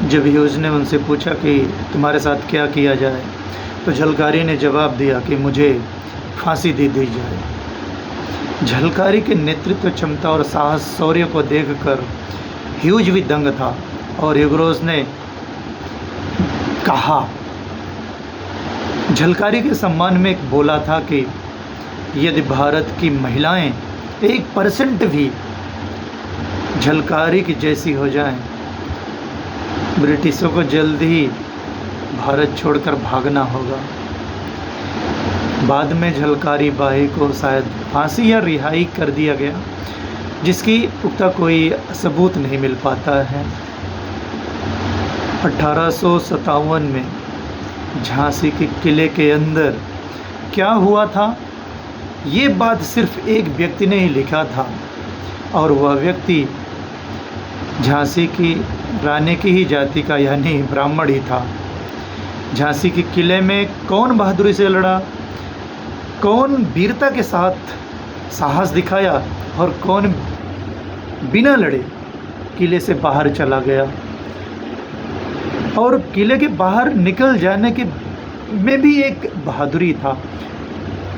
जब ह्यूज ने उनसे पूछा कि तुम्हारे साथ क्या किया जाए, तो झलकारी ने जवाब दिया कि मुझे फांसी दे दी जाए। झलकारी के नेतृत्व क्षमता और साहस शौर्य को देखकर ह्यूज भी दंग था और ह्यूगोस ने कहा, झलकारी के सम्मान में एक बोला था कि यदि भारत की महिलाएं 1% भी झलकारी की जैसी हो जाएं, ब्रिटिशों को जल्द ही भारत छोड़कर भागना होगा। बाद में झलकारी बाई को शायद फांसी या रिहाई कर दिया गया, जिसकी पुख्ता कोई सबूत नहीं मिल पाता है। 1857 में झांसी के किले के अंदर क्या हुआ था, ये बात सिर्फ एक व्यक्ति ने ही लिखा था और वह व्यक्ति झांसी की रानी की ही जाति का यानी ब्राह्मण ही था। झांसी के किले में कौन बहादुरी से लड़ा, कौन वीरता के साथ साहस दिखाया और कौन बिना लड़े किले से बाहर चला गया। और किले के बाहर निकल जाने के में भी एक बहादुरी था,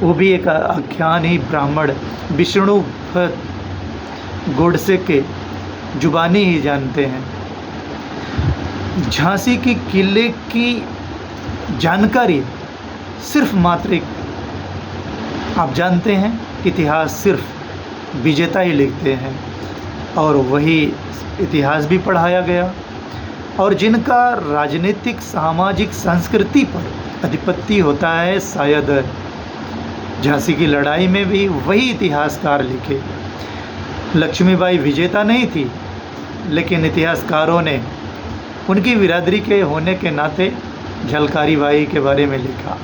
वो भी एक आख्यान ही ब्राह्मण विष्णु भट्ट गोडसे के जुबानी ही जानते हैं। झांसी के किले की जानकारी सिर्फ मात्र एक, आप जानते हैं इतिहास सिर्फ विजेता ही लिखते हैं और वही इतिहास भी पढ़ाया गया। और जिनका राजनीतिक सामाजिक संस्कृति पर अधिपत्ति होता है, शायद झांसी की लड़ाई में भी वही इतिहासकार लिखे। लक्ष्मीबाई विजेता नहीं थी, लेकिन इतिहासकारों ने उनकी बिरादरी के होने के नाते झलकारी बाई के बारे में लिखा।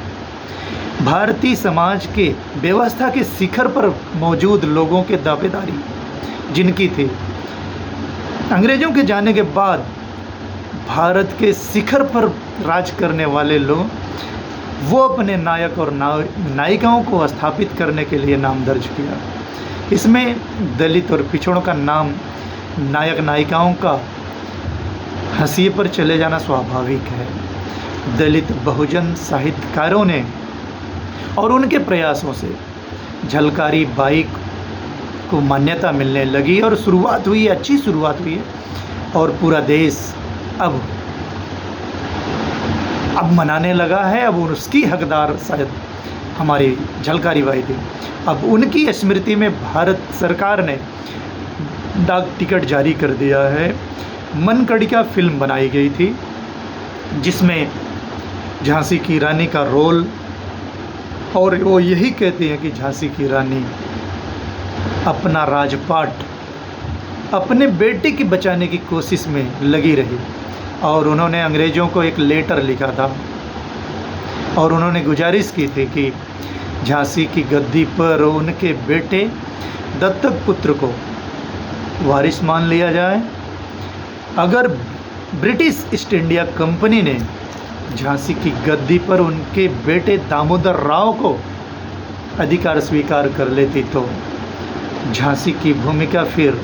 भारतीय समाज के व्यवस्था के शिखर पर मौजूद लोगों के दावेदारी जिनकी थी, अंग्रेज़ों के जाने के बाद भारत के शिखर पर राज करने वाले लोग, वो अपने नायक और नायिकाओं को स्थापित करने के लिए नाम दर्ज किया। इसमें दलित और पिछड़ों का नाम नायक नायिकाओं का हाशिए पर चले जाना स्वाभाविक है। दलित बहुजन साहित्यकारों ने और उनके प्रयासों से झलकारी बाई को मान्यता मिलने लगी और शुरुआत हुई, अच्छी शुरुआत हुई और पूरा देश अब मनाने लगा है। अब उसकी हकदार शायद हमारी झलकारी बाई थी। अब उनकी स्मृति में भारत सरकार ने डाक टिकट जारी कर दिया है। मनकड़िका फिल्म बनाई गई थी जिसमें झांसी की रानी का रोल, और वो यही कहती हैं कि झांसी की रानी अपना राजपाट अपने बेटे की बचाने की कोशिश में लगी रही और उन्होंने अंग्रेज़ों को एक लेटर लिखा था और उन्होंने गुजारिश की थी कि झांसी की गद्दी पर उनके बेटे दत्तक पुत्र को वारिस मान लिया जाए। अगर ब्रिटिश ईस्ट इंडिया कंपनी ने झांसी की गद्दी पर उनके बेटे दामोदर राव को अधिकार स्वीकार कर लेती तो झांसी की भूमिका फिर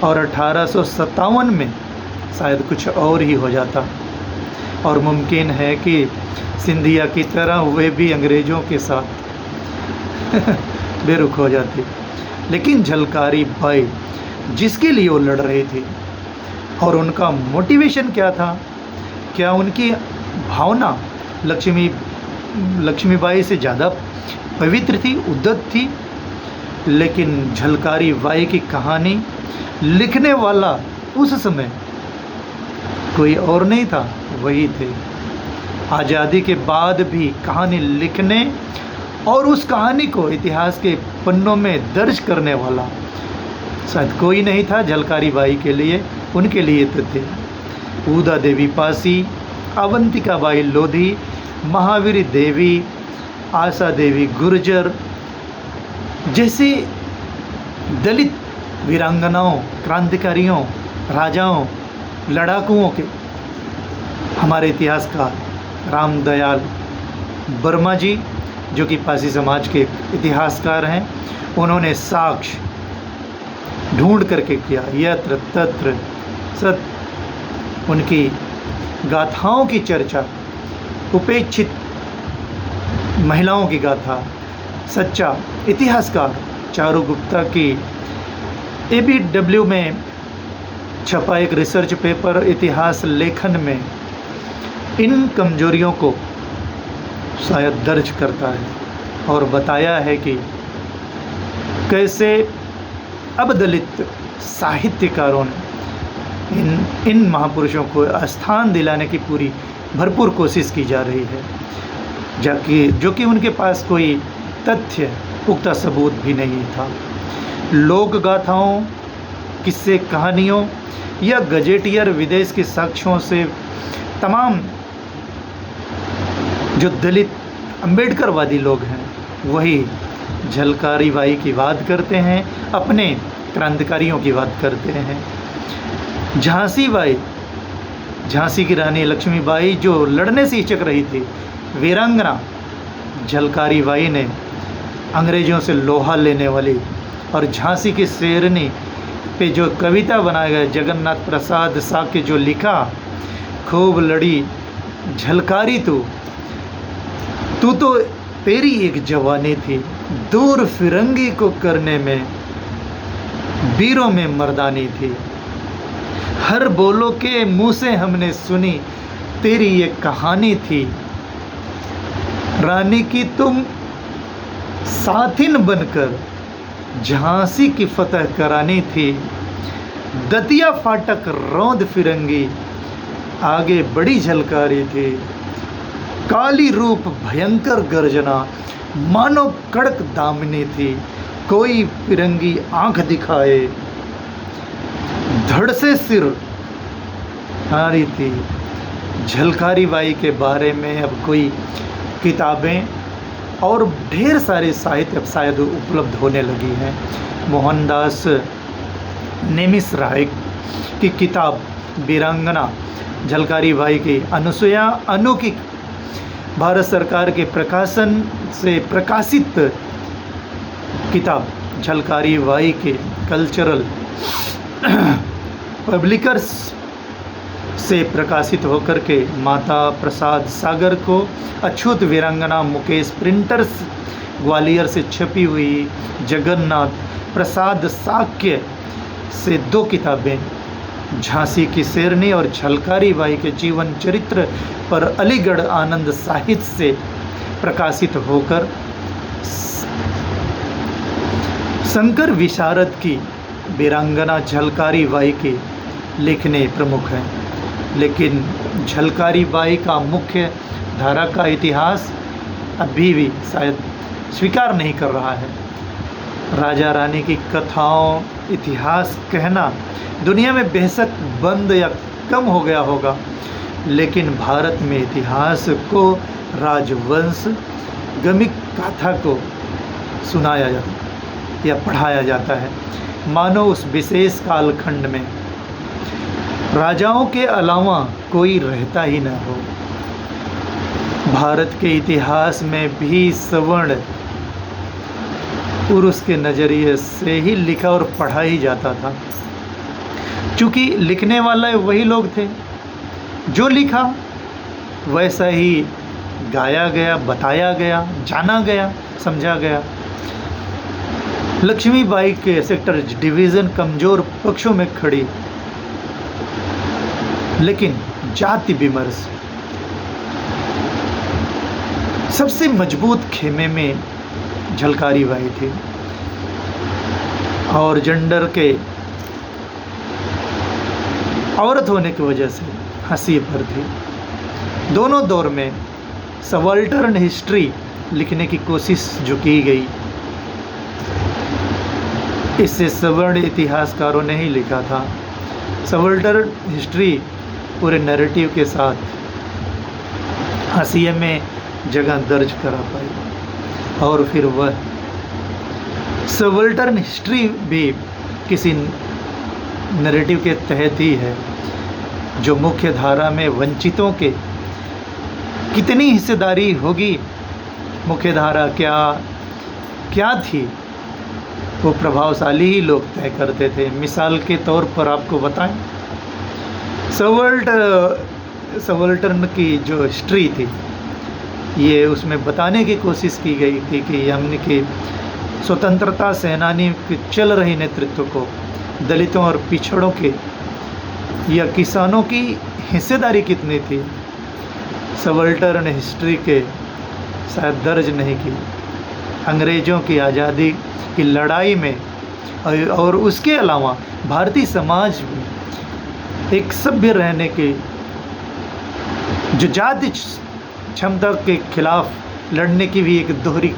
और 1857 में शायद कुछ और ही हो जाता और मुमकिन है कि सिंधिया की तरह वे भी अंग्रेज़ों के साथ बेरुख हो जाते। लेकिन झलकारी बाई जिसके लिए वो लड़ रही थी और उनका मोटिवेशन क्या था, क्या उनकी भावना लक्ष्मीबाई से ज़्यादा पवित्र थी, उद्दत थी। लेकिन झलकारी बाई की कहानी लिखने वाला उस समय कोई और नहीं था, वही थे। आज़ादी के बाद भी कहानी लिखने और उस कहानी को इतिहास के पन्नों में दर्ज करने वाला शायद कोई नहीं था झलकारी बाई के लिए। उनके लिए तो थे उदा देवी पासी, अवंतिका बाई लोधी, महावीरी देवी, आशा देवी गुर्जर जैसे दलित वीरांगनाओं, क्रांतिकारियों, राजाओं, लड़ाकुओं के हमारे इतिहासकार रामदयाल वर्मा जी, जो कि पासी समाज के इतिहासकार हैं, उन्होंने साक्ष्य ढूंढ करके किया। यत्र तत्र सत उनकी गाथाओं की चर्चा, उपेक्षित महिलाओं की गाथा, सच्चा इतिहासकार चारू गुप्ता की ABW में छपा एक रिसर्च पेपर इतिहास लेखन में इन कमजोरियों को शायद दर्ज करता है और बताया है कि कैसे अब दलित साहित्यकारों ने इन महापुरुषों को स्थान दिलाने की पूरी भरपूर कोशिश की जा रही है, जो कि उनके पास कोई तथ्य पुख्ता सबूत भी नहीं था। लोक गाथाओं, किस्से, कहानियों या गजेटियर विदेश के साक्ष्यों से तमाम जो दलित अम्बेडकरवादी लोग हैं वही झलकारी बाई की बात करते हैं, अपने क्रांतिकारियों की बात करते हैं। झांसी की रानी लक्ष्मीबाई जो लड़ने से हिचक रही थी, वीरांगना झलकारी बाई ने अंग्रेज़ों से लोहा लेने वाली, और झांसी की शेरनी पे जो कविता बनाया गया जगन्नाथ प्रसाद साके जो लिखा, खूब लड़ी झलकारी तू तो तेरी एक जवानी थी, दूर फिरंगी को करने में वीरों में मर्दानी थी, हर बोलो के मुँह से हमने सुनी तेरी ये कहानी थी, रानी की तुम साथिन बनकर झांसी की फतह करानी थी, दतिया फाटक रौंद फिरंगी आगे बड़ी झलकारी थी, काली रूप भयंकर गर्जना मानो कड़क दामिनी थी, कोई फिरंगी आंख दिखाए धड़ से सिर हारी थी। झलकारी बाई के बारे में अब कोई किताबें और ढेर सारे साहित्य अब शायद उपलब्ध होने लगी हैं। मोहनदास नेमिस राय की किताब वीरांगना झलकारी बाई की अनुसुया अनु की भारत सरकार के प्रकाशन से प्रकाशित किताब झलकारी बाई के कल्चरल पब्लिकर्स से प्रकाशित होकर के माता प्रसाद सागर को अछूत वीरांगना मुकेश प्रिंटर्स ग्वालियर से छपी हुई जगन्नाथ प्रसाद साक्य से 2 किताबें झांसी की शेरनी और झलकारी बाई के जीवन चरित्र पर अलीगढ़ आनंद साहित्य से प्रकाशित होकर शंकर विशारद की वीरांगना झलकारी बाई के लेखने प्रमुख हैं, लेकिन झलकारी बाई का मुख्य धारा का इतिहास अभी भी शायद स्वीकार नहीं कर रहा है। राजा रानी की कथाओं इतिहास कहना दुनिया में बेशक बंद या कम हो गया होगा, लेकिन भारत में इतिहास को राजवंश गमिक गाथा को सुनाया जाता या पढ़ाया जाता है, मानो उस विशेष कालखंड में राजाओं के अलावा कोई रहता ही न हो। भारत के इतिहास में भी सवर्ण पुरुष के नज़रिए से ही लिखा और पढ़ा ही जाता था, क्योंकि लिखने वाले वही लोग थे, जो लिखा वैसा ही गाया गया, बताया गया, जाना गया, समझा गया। लक्ष्मीबाई के सेक्टर डिवीज़न कमज़ोर पक्षों में खड़ी, लेकिन जाति विमर्श सबसे मजबूत खेमे में झलकारी बाई थी, और जेंडर के औरत होने की वजह से हंसी पर थी। दोनों दौर में सबाल्टर्न हिस्ट्री लिखने की कोशिश जो की गई, इससे सवर्ण इतिहासकारों ने ही लिखा था। सबाल्टर्न हिस्ट्री पूरे नैरेटिव के साथ हाशिए में जगह दर्ज करा पाई, और फिर वह सबाल्टर्न हिस्ट्री भी किसी नैरेटिव के तहत ही है, जो मुख्य धारा में वंचितों के कितनी हिस्सेदारी होगी, मुख्य धारा क्या थी, वो प्रभावशाली ही लोग तय करते थे। मिसाल के तौर पर आपको बताएं, सबाल्टर्न की जो हिस्ट्री थी, ये उसमें बताने की कोशिश की गई थी कि हमने कि स्वतंत्रता सेनानी के चल रही नेतृत्व को दलितों और पिछड़ों के या किसानों की हिस्सेदारी कितनी थी, सबाल्टर्न हिस्ट्री के शायद दर्ज नहीं की। अंग्रेज़ों की आज़ादी की लड़ाई में और उसके अलावा भारतीय समाज में एक सभ्य रहने की जो जाति क्षमता के खिलाफ लड़ने की भी एक दोहरी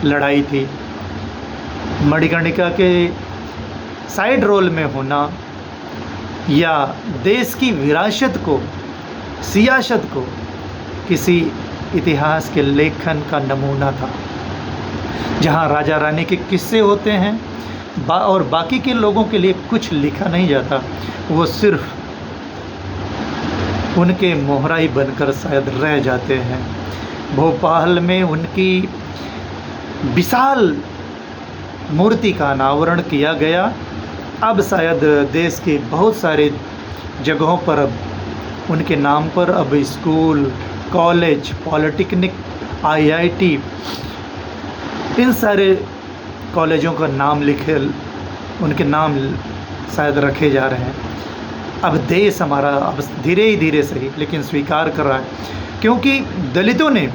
लड़ाई थी। मणिकर्णिका के साइड रोल में होना या देश की विरासत को, सियासत को किसी इतिहास के लेखन का नमूना था, जहां राजा रानी के किस्से होते हैं और बाकी के लोगों के लिए कुछ लिखा नहीं जाता, वो सिर्फ उनके मोहराई बनकर शायद रह जाते हैं। भोपाल में उनकी विशाल मूर्ति का अनावरण किया गया। अब शायद देश के बहुत सारे जगहों पर अब उनके नाम पर अब स्कूल, कॉलेज, पॉलिटेक्निक, IIT, इन सारे कॉलेजों का नाम लिखे, उनके नाम शायद रखे जा रहे हैं। अब देश हमारा अब धीरे ही धीरे सही लेकिन स्वीकार कर रहा है, क्योंकि दलितों ने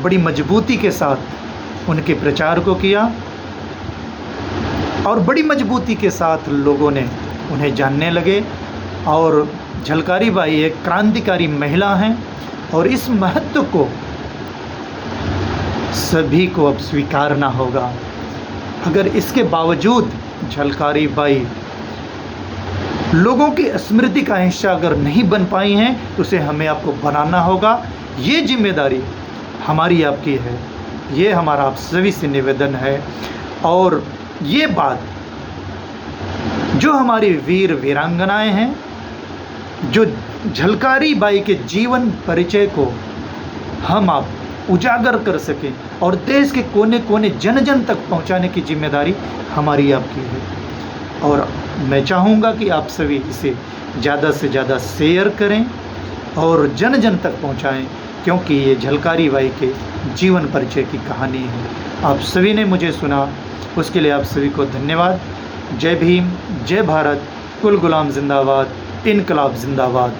बड़ी मजबूती के साथ उनके प्रचार को किया और बड़ी मजबूती के साथ लोगों ने उन्हें जानने लगे। और झलकारी बाई एक क्रांतिकारी महिला हैं और इस महत्व को सभी को अब स्वीकारना होगा। अगर इसके बावजूद झलकारी बाई लोगों की स्मृति का हिस्सा अगर नहीं बन पाई हैं तो उसे हमें आपको बनाना होगा। ये जिम्मेदारी हमारी आपकी है, ये हमारा आप सभी से निवेदन है। और ये बात जो हमारी वीर वीरांगनाएं हैं, जो झलकारी बाई के जीवन परिचय को हम आप उजागर कर सकें और देश के कोने कोने जन जन तक पहुंचाने की जिम्मेदारी हमारी आपकी है। और मैं चाहूँगा कि आप सभी इसे ज़्यादा से ज़्यादा शेयर करें और जन जन तक पहुँचाएं, क्योंकि ये झलकारी बाई के जीवन परिचय की कहानी है। आप सभी ने मुझे सुना, उसके लिए आप सभी को धन्यवाद। जय भीम, जय भारत, कुल गुलाम जिंदाबाद, इनकलाब जिंदाबाद।